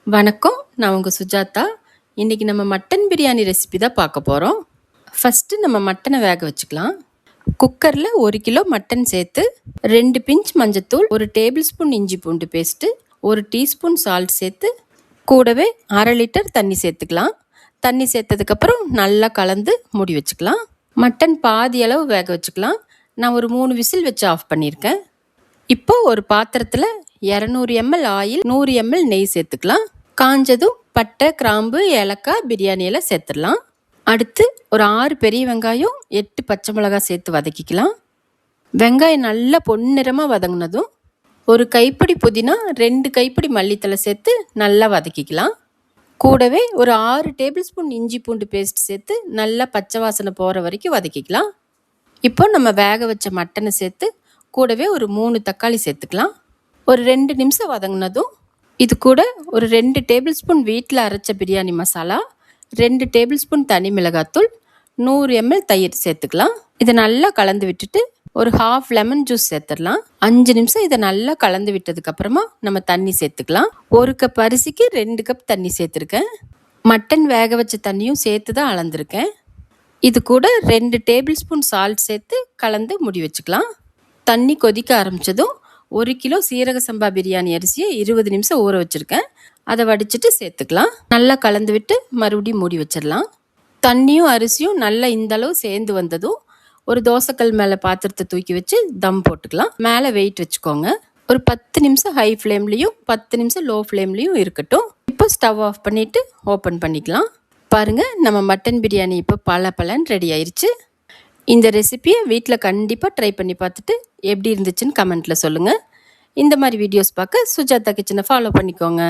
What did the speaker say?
வணக்கம். நான் உங்க சுஜாதா. இன்னைக்கு நம்ம மட்டன் பிரியாணி ரெசிபி தான் பார்க்க போகிறோம். ஃபஸ்ட்டு நம்ம மட்டனை வேக வச்சுக்கலாம். குக்கரில் 1 கிலோ மட்டன் சேர்த்து 2 பிஞ்ச் மஞ்சத்தூள், 1 டேபிள் ஸ்பூன் இஞ்சி பூண்டு பேஸ்ட்டு, 1 டீஸ்பூன் சால்ட் சேர்த்து கூடவே 1/2 லிட்டர் தண்ணி சேர்த்துக்கலாம். தண்ணி சேர்த்ததுக்கப்புறம் நல்லா கலந்து மூடி வச்சுக்கலாம். மட்டன் பாதி அளவு வேக வச்சுக்கலாம். நான் ஒரு 3 விசில் வச்சு ஆஃப் பண்ணியிருக்கேன். இப்போ ஒரு பாத்திரத்தில் 200 ml ஆயில், 100 ml நெய் சேர்த்துக்கலாம். காஞ்சதும் பட்டை, கிராம்பு, ஏலக்காய், பிரியாணி இலை சேர்த்துடலாம். அடுத்து ஒரு 6 பெரிய வெங்காயம், 8 பச்சை மிளகாய் சேர்த்து வதக்கிக்கலாம். வெங்காயம் நல்லா பொன்னிறமாக வதங்கினதும் ஒரு கைப்பிடி புதினா, 2 கைப்பிடி மல்லித்தலை சேர்த்து நல்லா வதக்கிக்கலாம். கூடவே ஒரு 6 டேபிள் ஸ்பூன் இஞ்சி பூண்டு பேஸ்ட் சேர்த்து நல்லா பச்சை வாசனை போகிற வரைக்கும் வதக்கிக்கலாம். இப்போ நம்ம வேக வச்ச மட்டனை சேர்த்து கூடவே ஒரு 3 தக்காளி சேர்த்துக்கலாம். ஒரு 2 நிமிஷம் வதங்கினதும் இது கூட ஒரு 2 டேபிள் ஸ்பூன் வீட்டில் அரைச்ச பிரியாணி மசாலா, 2 டேபிள் ஸ்பூன் தனி மிளகாத்தூள், 100 ml தயிர் சேர்த்துக்கலாம். இதை நல்லா கலந்து விட்டுட்டு ஒரு ஹாஃப் லெமன் ஜூஸ் சேர்த்துடலாம். 5 நிமிஷம் இதை நல்லா கலந்து விட்டதுக்கப்புறமா நம்ம தண்ணி சேர்த்துக்கலாம். 1 கப் அரிசிக்கு 2 கப் தண்ணி சேர்த்துருக்கேன். மட்டன் வேக வச்ச தண்ணியும் சேர்த்து தான் அளந்துருக்கேன். இது கூட 2 டேபிள் ஸ்பூன் சால்ட் சேர்த்து கலந்து மூடி வச்சுக்கலாம். தண்ணி கொதிக்க ஆரம்பித்ததும் 1 கிலோ சீரக சம்பா பிரியாணி அரிசியை 20 நிமிஷம் ஊற வச்சுருக்கேன். அதை வடிச்சிட்டு சேர்த்துக்கலாம். நல்லா கலந்து விட்டு மறுபடியும் மூடி வச்சிடலாம். தண்ணியும் அரிசியும் நல்லா இந்தளவு சேர்ந்து வந்ததும் ஒரு தோசைக்கல் மேலே பாத்திரத்தை தூக்கி வச்சு தம் போட்டுக்கலாம். மேலே வெயிட் வச்சுக்கோங்க. ஒரு 10 நிமிஷம் ஹை ஃப்ளேம்லேயும் 10 நிமிஷம் லோ ஃப்ளேம்லேயும் இருக்கட்டும். இப்போ ஸ்டவ் ஆஃப் பண்ணிவிட்டு ஓப்பன் பண்ணிக்கலாம். பாருங்கள், நம்ம மட்டன் பிரியாணி இப்போ பலன்னு ரெடி ஆயிடுச்சு. இந்த ரெசிபியை வீட்டில் கண்டிப்பாக ட்ரை பண்ணி பார்த்துட்டு எப்படி இருந்துச்சுன்னு கமெண்ட்டில் சொல்லுங்கள். இந்த மாதிரி வீடியோஸ் பார்க்க சுஜாதா கிச்சனை ஃபாலோ பண்ணிக்கோங்க.